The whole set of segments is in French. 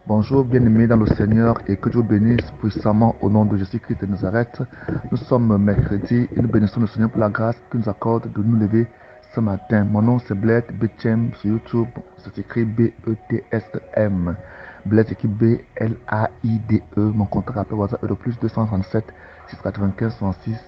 Bonjour, bien-aimés dans le Seigneur, et que Dieu bénisse puissamment au nom de Jésus-Christ de Nazareth. Nous sommes mercredi et nous bénissons le Seigneur pour la grâce qu'il nous accorde de nous lever ce matin. Mon nom c'est Bled Betchem sur YouTube, ça s'écrit B-E-T-S-M. Bled écrit B-L-A-I-D-E. Mon compte rappel WhatsApp est le plus 237 695 66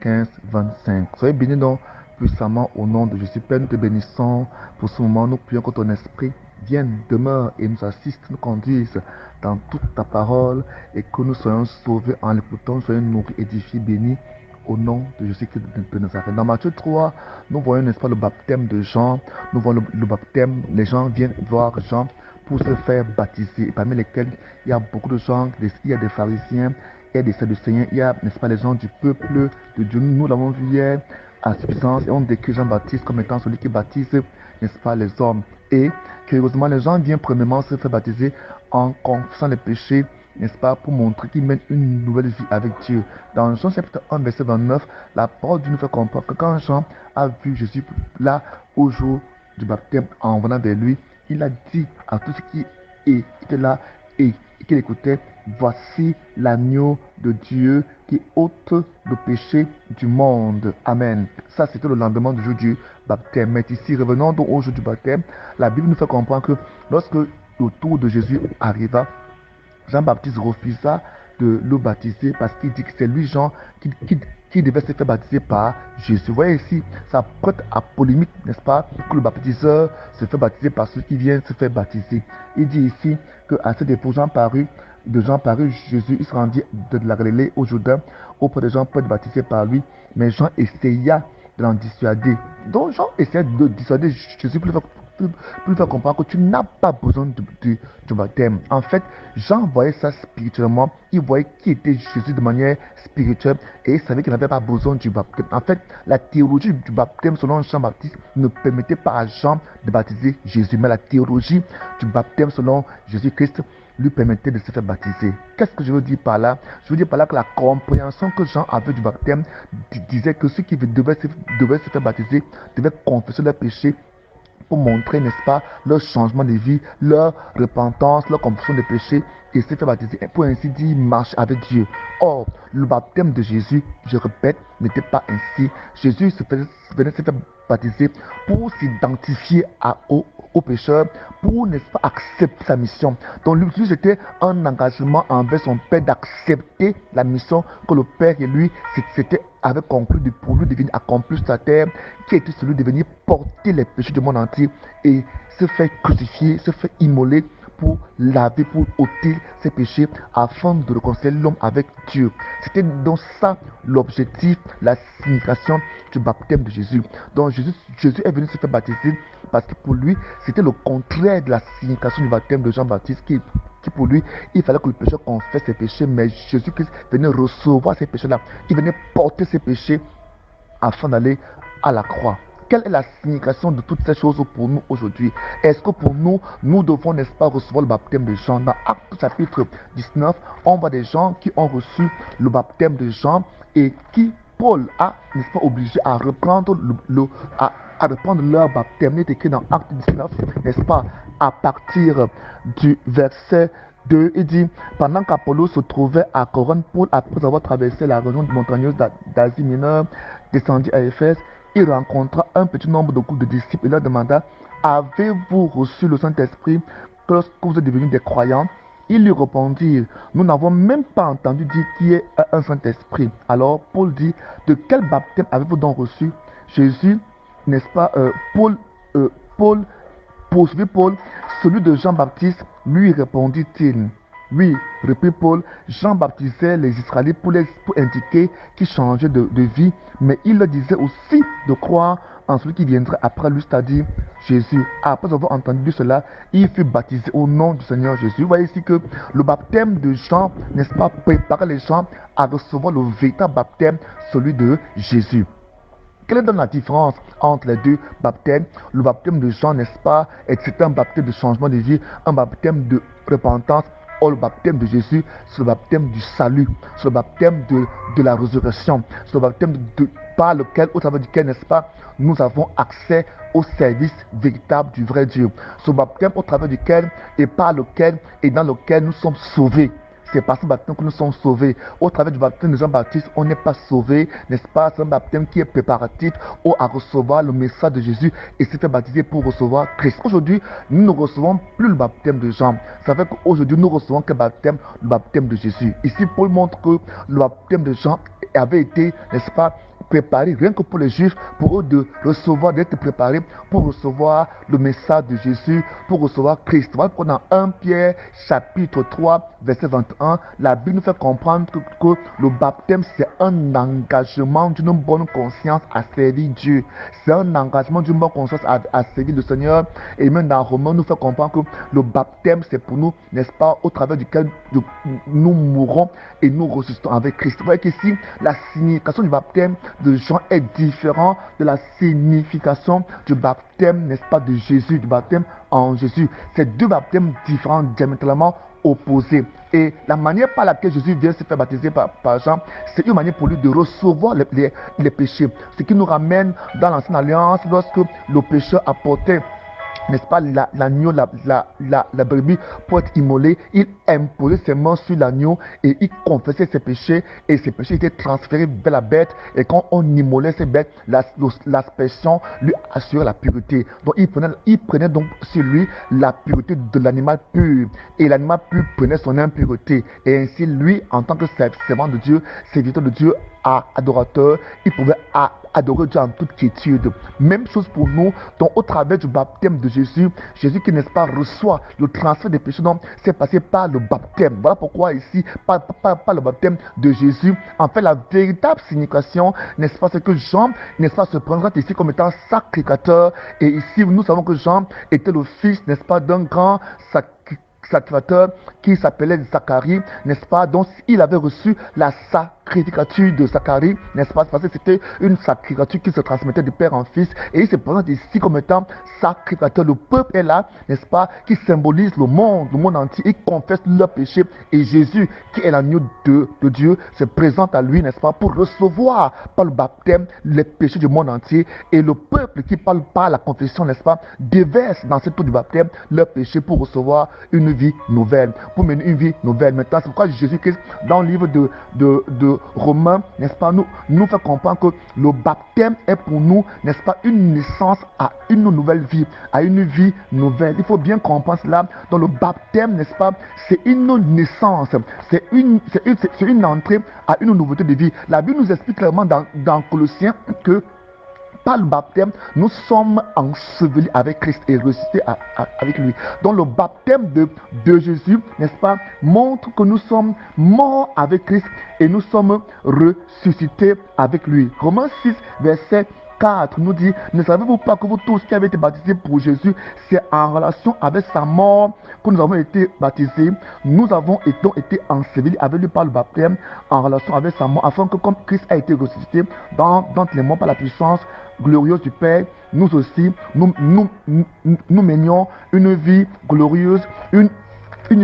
15 25. Soyez bénis donc puissamment au nom de Jésus. Père, nous te bénissons pour ce moment. Nous prions que ton esprit vienne, demeure et nous assiste, nous conduise dans toute ta parole et que nous soyons sauvés en l'écoutant, nous soyons nourris, édifiés, bénis au nom de Jésus-Christ de Nazareth. Dans Matthieu 3, nous voyons, n'est-ce pas, le baptême de Jean. Nous voyons le baptême, les gens viennent voir Jean pour se faire baptiser, parmi lesquels il y a beaucoup de gens, il y a des pharisiens, il y a des sadducéens, il y a, n'est-ce pas, les gens du peuple de Dieu. Nous l'avons vu hier à suffisance et on décrit Jean-Baptiste comme étant celui qui baptise, n'est-ce pas, les hommes. Et curieusement, les gens viennent premièrement se faire baptiser en confessant les péchés, n'est-ce pas, pour montrer qu'ils mènent une nouvelle vie avec Dieu. Dans Jean chapitre 1, verset 29, la parole de Dieu nous fait comprendre que quand Jean a vu Jésus là au jour du baptême en venant vers lui, il a dit à tous ceux qui étaient là et qui l'écoutaient, voici l'agneau de Dieu qui ôte le péché du monde. Amen. Ça, c'était le lendemain du jour du baptême. Mais ici, revenons donc au jour du baptême. La Bible nous fait comprendre que lorsque le tour de Jésus arriva, Jean-Baptiste refusa de le baptiser parce qu'il dit que c'est lui, Jean, qui devait se faire baptiser par Jésus. Vous voyez ici, ça prête à polémique, n'est-ce pas, que le baptiseur se fait baptiser par ceux qui viennent se faire baptiser. Il dit ici qu'à ce dépôt, Jean parut, Jésus, il se rendit de la Galilée au Jourdain auprès des gens pour être baptisé par lui, mais Jean essaya de l'en dissuader. Donc Jean essayait de dissuader Jésus pour lui faire comprendre que tu n'as pas besoin du baptême. En fait, Jean voyait ça spirituellement, il voyait qui était Jésus de manière spirituelle et il savait qu'il n'avait pas besoin du baptême. En fait, la théologie du baptême selon Jean-Baptiste ne permettait pas à Jean de baptiser Jésus, mais la théologie du baptême selon Jésus-Christ lui permettait de se faire baptiser. Qu'est-ce que je veux dire par là? Je veux dire par là que la compréhension que Jean avait du baptême disait que ceux qui devaient se faire baptiser devaient confesser leurs péchés pour montrer, n'est-ce pas, leur changement de vie, leur repentance, leur confession de péché et se faire baptiser, pour ainsi dire, marcher avec Dieu. Or, le baptême de Jésus, je répète, n'était pas ainsi. Jésus venait se faire baptiser pour s'identifier aux pécheurs, pour, n'est-ce pas, accepter sa mission. Donc, lui, c'était un engagement envers son Père d'accepter la mission que le Père et lui avait conclu pour lui de venir accomplir sur la terre, qui était celui de venir porter les péchés du monde entier et se faire crucifier, se faire immoler pour laver, pour ôter ses péchés afin de réconcilier l'homme avec Dieu. C'était donc ça l'objectif, la signification du baptême de Jésus. Donc Jésus est venu se faire baptiser parce que pour lui, c'était le contraire de la signification du baptême de Jean-Baptiste qui pour lui, il fallait que le pécheur confesse ses péchés, mais Jésus-Christ venait recevoir ces péchés-là. Il venait porter ses péchés afin d'aller à la croix. Quelle est la signification de toutes ces choses pour nous aujourd'hui? Est-ce que pour nous, nous devons, n'est-ce pas, recevoir le baptême de Jean? Dans Actes chapitre 19, on voit des gens qui ont reçu le baptême de Jean et qui, Paul a, n'est-ce pas, obligé à reprendre à reprendre leur baptême. Il est écrit dans Acte 19, n'est-ce pas, à partir du verset 2, il dit, pendant qu'Apollos se trouvait à Corinth, Paul, après avoir traversé la région montagneuse d'Asie mineure, descendit à Éphèse, il rencontra un petit nombre de groupes de disciples et leur demanda, avez-vous reçu le Saint-Esprit lorsque vous êtes devenus des croyants? Ils lui répondirent, nous n'avons même pas entendu dire qu'il y ait un Saint-Esprit. Alors Paul dit, de quel baptême avez-vous donc reçu? Jésus, n'est-ce pas, poursuivit Paul, celui de Jean-Baptiste, lui répondit-il. Oui, reprit Paul, Jean baptisait les Israélites pour indiquer qu'ils changeaient de vie, mais il leur disait aussi de croire en celui qui viendrait après lui, c'est-à-dire Jésus. Après avoir entendu cela, il fut baptisé au nom du Seigneur Jésus. Vous voyez ici que le baptême de Jean, n'est-ce pas, préparait les gens à recevoir le véritable baptême, celui de Jésus. Quelle est donc la différence entre les deux baptêmes? Le baptême de Jean, n'est-ce pas, c'est un baptême de changement de vie, un baptême de repentance. Or, le baptême de Jésus, c'est le baptême du salut, c'est le baptême de la résurrection, c'est le baptême par lequel, au travers duquel, n'est-ce pas, nous avons accès au service véritable du vrai Dieu. Ce baptême au travers duquel et par lequel et dans lequel nous sommes sauvés. C'est par ce baptême que nous sommes sauvés. Au travers du baptême de Jean-Baptiste, on n'est pas sauvé, n'est-ce pas? C'est un baptême qui est préparatif à recevoir le message de Jésus et s'est fait baptiser pour recevoir Christ. Aujourd'hui, nous ne recevons plus le baptême de Jean. Ça fait qu'aujourd'hui, nous recevons quel baptême? Le baptême de Jésus. Ici, Paul montre que le baptême de Jean avait été, n'est-ce pas, préparé rien que pour les Juifs, pour eux de recevoir, d'être préparés pour recevoir le message de Jésus, pour recevoir Christ. Voilà pourquoi dans 1 Pierre chapitre 3 verset 21, la Bible nous fait comprendre que le baptême c'est un engagement d'une bonne conscience à servir Dieu. C'est un engagement d'une bonne conscience à servir le Seigneur. Et même dans Romains nous fait comprendre que le baptême c'est pour nous, n'est-ce pas, au travers duquel nous mourrons et nous ressuscitons avec Christ. Vous voyez qu'ici, la signification du baptême de Jean est différente de la signification du baptême, n'est-ce pas, de Jésus, du baptême en Jésus. C'est deux baptêmes différents, diamétralement opposés. Et la manière par laquelle Jésus vient se faire baptiser par Jean, c'est une manière pour lui de recevoir les péchés. Ce qui nous ramène dans l'ancienne alliance, lorsque le pécheur apportait, n'est-ce pas, l'agneau, la brebis pour être immolé, il imposait ses mains sur l'agneau et il confessait ses péchés et ses péchés étaient transférés vers la bête et quand on immolait ces bêtes, l'aspersion lui assurait la pureté. Donc il prenait donc sur lui la pureté de l'animal pur et l'animal pur prenait son impureté et ainsi lui, en tant que servant de Dieu, serviteur de Dieu, adorateur, il pouvait adorer Dieu en toute quiétude. Même chose pour nous, donc au travers du baptême de Jésus, Jésus qui, n'est-ce pas, reçoit le transfert des péchés, donc c'est passé par le baptême. Voilà pourquoi ici, par le baptême de Jésus, en fait la véritable signification, n'est-ce pas, c'est que Jean, n'est-ce pas, se présente ici comme étant sacrificateur et ici nous savons que Jean était le fils, n'est-ce pas, d'un grand sacrificateur qui s'appelait Zacharie, n'est-ce pas? Donc il avait reçu la sacrificature de Zacharie, n'est-ce pas? Parce que c'était une sacrificature qui se transmettait de père en fils et il se présente ici comme étant sacrificateur. Le peuple est là, n'est-ce pas? Qui symbolise le monde entier. Ils confessent leurs péchés et Jésus, qui est l'agneau de Dieu, se présente à lui, n'est-ce pas? Pour recevoir par le baptême les péchés du monde entier et le peuple qui parle par la confession, n'est-ce pas? Déverse dans cette eau du baptême leurs péchés pour recevoir une vie nouvelle, pour mener une vie nouvelle. Maintenant, c'est pourquoi Jésus-Christ, dans le livre de Romains, n'est-ce pas, nous fait comprendre que le baptême est pour nous, n'est-ce pas, une naissance à une nouvelle vie, à une vie nouvelle. Il faut bien comprendre cela. Dans le baptême, n'est-ce pas, c'est une naissance, c'est une entrée à une nouveauté de vie. La Bible nous explique clairement dans Colossiens que par le baptême, nous sommes ensevelis avec Christ et ressuscités avec lui. Donc le baptême de Jésus, n'est-ce pas, montre que nous sommes morts avec Christ et nous sommes ressuscités avec lui. Romains 6, verset 4 nous dit: ne savez-vous pas que vous tous qui avez été baptisés pour Jésus, c'est en relation avec sa mort que nous avons été baptisés. Nous avons été ensevelis avec lui par le baptême en relation avec sa mort, afin que comme Christ a été ressuscité dans les morts par la puissance glorieuse du Père, nous aussi, nous menions une vie glorieuse, une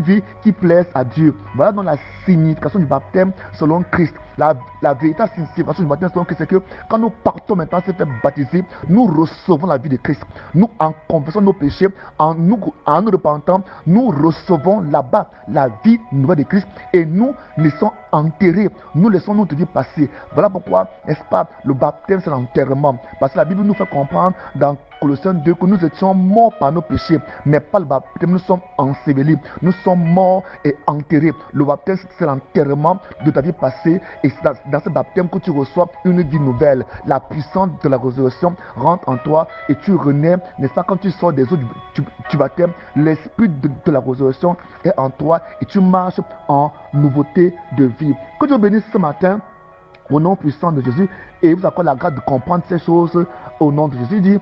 vie qui plaise à Dieu. Voilà donc la signification du baptême selon Christ. La véritable signification du baptême selon Christ, c'est que quand nous partons maintenant se faire baptiser, nous recevons la vie de Christ. Nous, en confessant nos péchés, en nous repentant, nous recevons là-bas la vie nouvelle de Christ et nous laissons enterrer, nous laissons notre vie passer. Voilà pourquoi, n'est-ce pas, le baptême c'est l'enterrement. Parce que la Bible nous fait comprendre dans Colossiens 2 que nous étions morts par nos péchés, mais par le baptême nous sommes ensevelis, nous sommes morts et enterrés. Le baptême c'est l'enterrement de ta vie passée et c'est dans ce baptême que tu reçois une vie nouvelle. La puissance de la résurrection rentre en toi et tu renais, n'est-ce pas, quand tu sors des eaux du baptême, l'esprit de la résurrection est en toi et tu marches en nouveauté de vie. Que Dieu bénisse ce matin au nom puissant de Jésus et vous accorde la grâce de comprendre ces choses au nom de Jésus.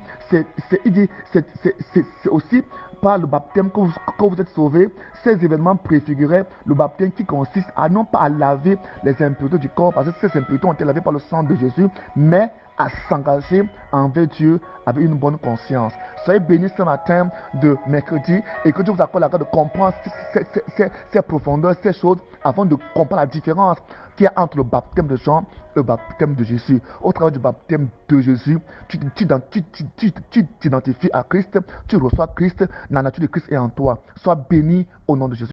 Il dit c'est aussi par le baptême que vous êtes sauvés. Ces événements préfiguraient le baptême qui consiste à non pas à laver les impuretés du corps, parce que ces impuretés ont été lavées par le sang de Jésus, mais à s'engager envers Dieu avec une bonne conscience. Soyez bénis ce matin de mercredi et que Dieu vous accorde la grâce de comprendre ces profondeurs, ces choses, afin de comprendre la différence qu'il y a entre le baptême de Jean et le baptême de Jésus. Au travers du baptême de Jésus, tu t'identifies à Christ, tu reçois Christ, la nature de Christ est en toi. Sois béni au nom de Jésus.